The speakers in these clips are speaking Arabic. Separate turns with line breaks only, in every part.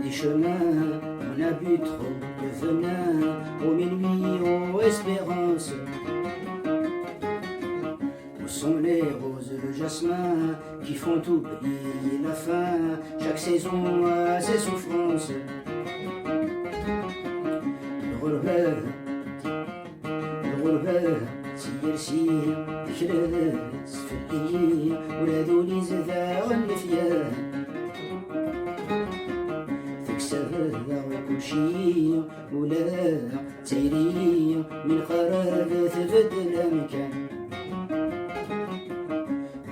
Des chemins, on a bu trop de venin, aux minuit, aux espérances. Où sont les roses, le jasmin, qui font oublier la fin? Chaque saison a ses souffrances. الغربة سير تكرس في الإير ولادو لي زذا والنفيان كل شي ولا تيري من خراب تبدل مكان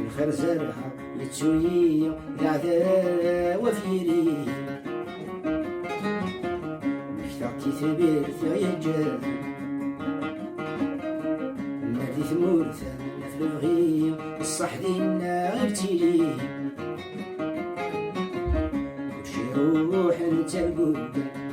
الخير زرعة يتسوي العذا وفيري مكتعتي ثبير ثيجان النادي ثمورثا في البغي الصح دينا غيرتيلي روح انت القلب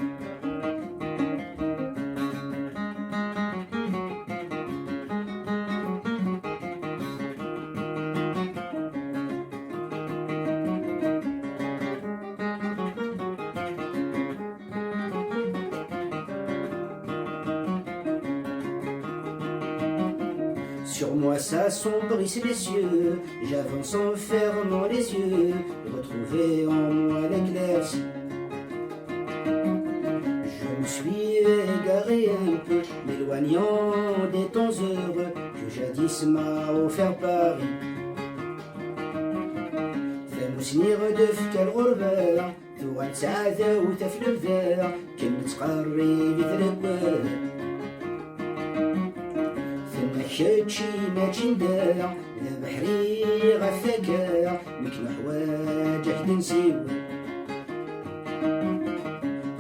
Sur moi s'assombrissent les cieux, j'avance en fermant les yeux, retrouver en moi l'éclaircie. Je me suis égaré un peu, m'éloignant des temps heureux que jadis m'a offert Paris. ثمسني غدف كالغربة ثوان سعادة وتفل الذا كنت قريب ثلبة شي ما جندا لا بحري غفاكا مكن حواج حد نسيو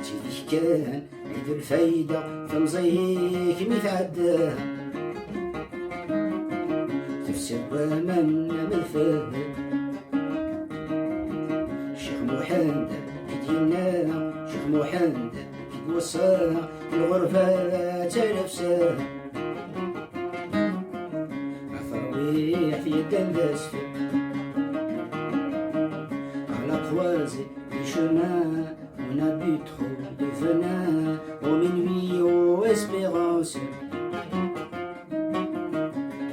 تيديك كان عيد الفايدة تنزيك متعدى تفسر من الفهد شيخ محمد كدينا شيخ محمد كدوصى الغربة تنفسها في الدندس à la croisée des chemins on a bu trop de venin aux minuit aux espérances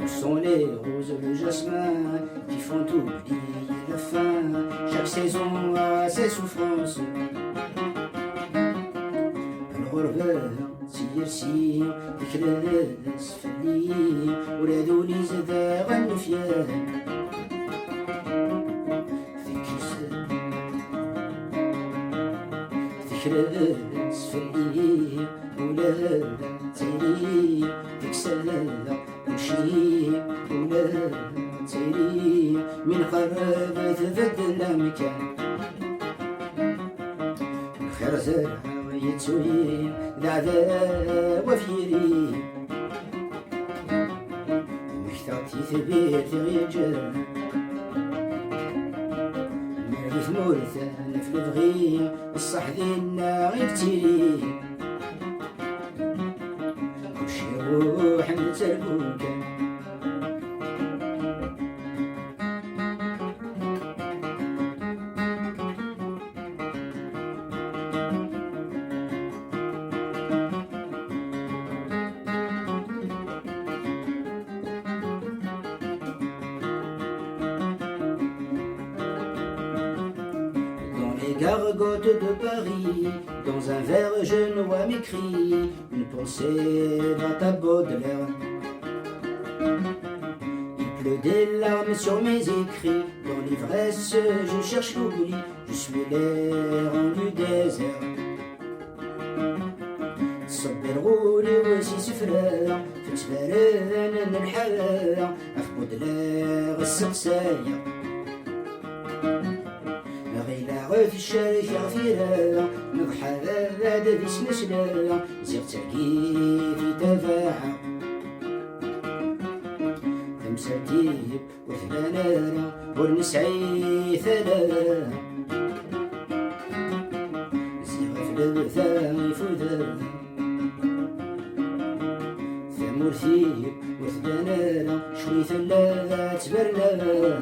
où sont les roses le jasmin qui font oublier la fin chaque saison a ses souffrances الغربة سير تكرس في الليل ولادو لي زدا غنفيان تكرس في الليل ولا تيري تكسر كل شي ولا تيري من قرب تبدل مكان الخير زرع يتسوي العذا وفيري مكتعتي ثبيت غيجان مالي ثمورثا في البغي الصح دينا غيرتيلي كلشي روح انت البوكان gargotes de Paris, dans un verre je noie mes cris, une pensée va à Baudelaire. Il pleut des larmes sur mes écrits, dans l'ivresse je cherche l'oubli, je suis l'air du désert. صب الغولي وسيس فراغ في تفاران الحياة أخبط لاغ السقساية غيلا في الشارع فراغ نضحى هذا في سنسلا زيغ تاكي في تفاحة خمسة ديب وثمانارة والنسعي ثلاثة زيغ في الثاني فذا ثمورثيب وثبانانا شوي ثلاث برنا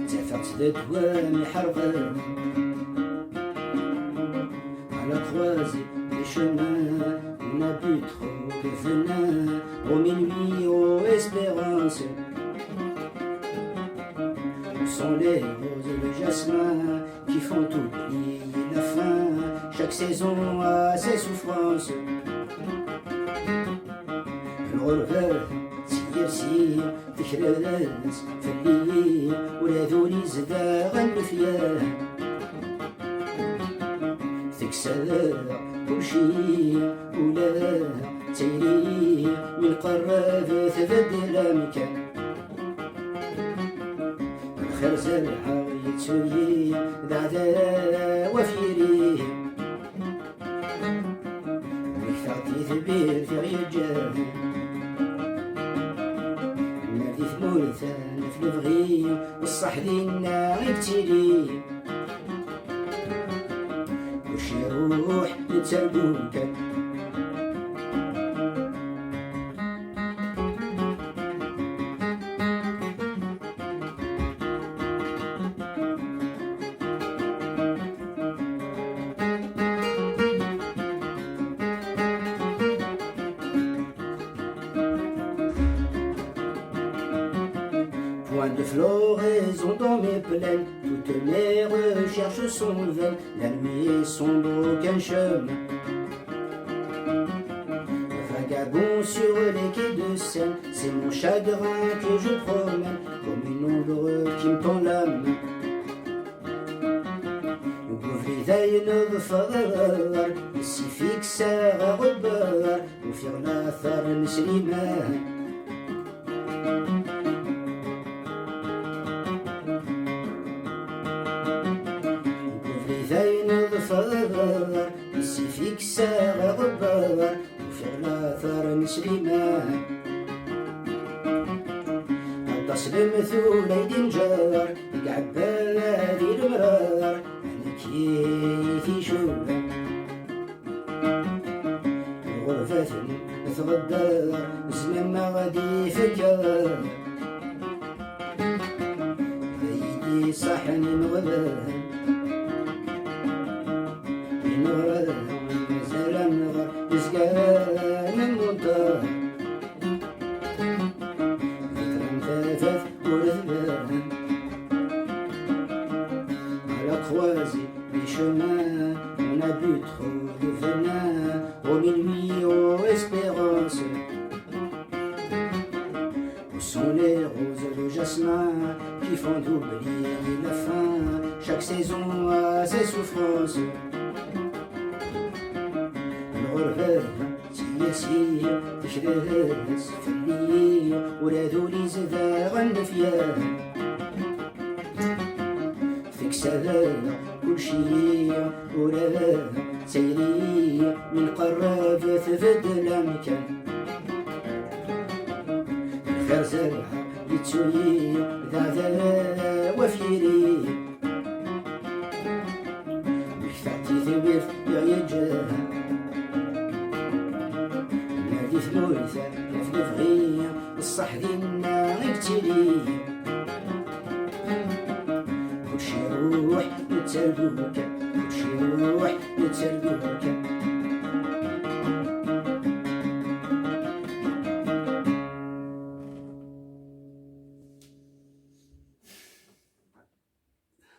تفقت دوامي حرقان على كروازي les chemins on a bu trop de venin au minuit aux espérances où sont les roses et le jasmin qui font oublier la fin chaque saison a ses souffrances الغربة سير سير تكرس في الليل ولا ذولي زداغ النفيان تكسر كل شي ولا تيري من قرب تبدل مكان الخير زرعة يتسوي ذا وفيري ويكثر تثبير في رجال ثمورثان في البغي والصح دينا غيبتيلي وش يروح يتسردوك Point de floraison dans mes plaines, toutes mes recherches sont vaines, la nuit est sombre qu'un chemin. Vagabond sur les quais de Seine, c'est mon chagrin que je promène, comme une ombre qui me tend la main. وقفلي ذاين ظفار يسي فيك ساعة غبار وفي الأثر نسليمان ذاين ظفار يسي فيك ساعة غبار وفي الأثر نسليمان عطاس المثول يدين جار يقعد بادي المرار كيفي شوبة غرفة تغدر زمان ما غادي فكر بيدي صحن مغبر نغر مازال نغر مسكان المنطار ذكرى ثلاثة ورثبان على كروازي les chemins, on a bu trop de venin, aux minuit, aux espérances. Où sont les roses et le jasmin qui font oublier la fin? Chaque saison a ses souffrances. الغربة سير تشرس في الليل ولا ذولي زذاغ النفيان فيك سلام كل شي ولا سيري من قرب تبدل مكان الخير زرعة يتسوي ذا وفيري وكثرتي ثبير يعيجها نادي ثلوثة في الفغية الصح دينا غيبتلي كلشي يروح يتسالوك كلشي يروح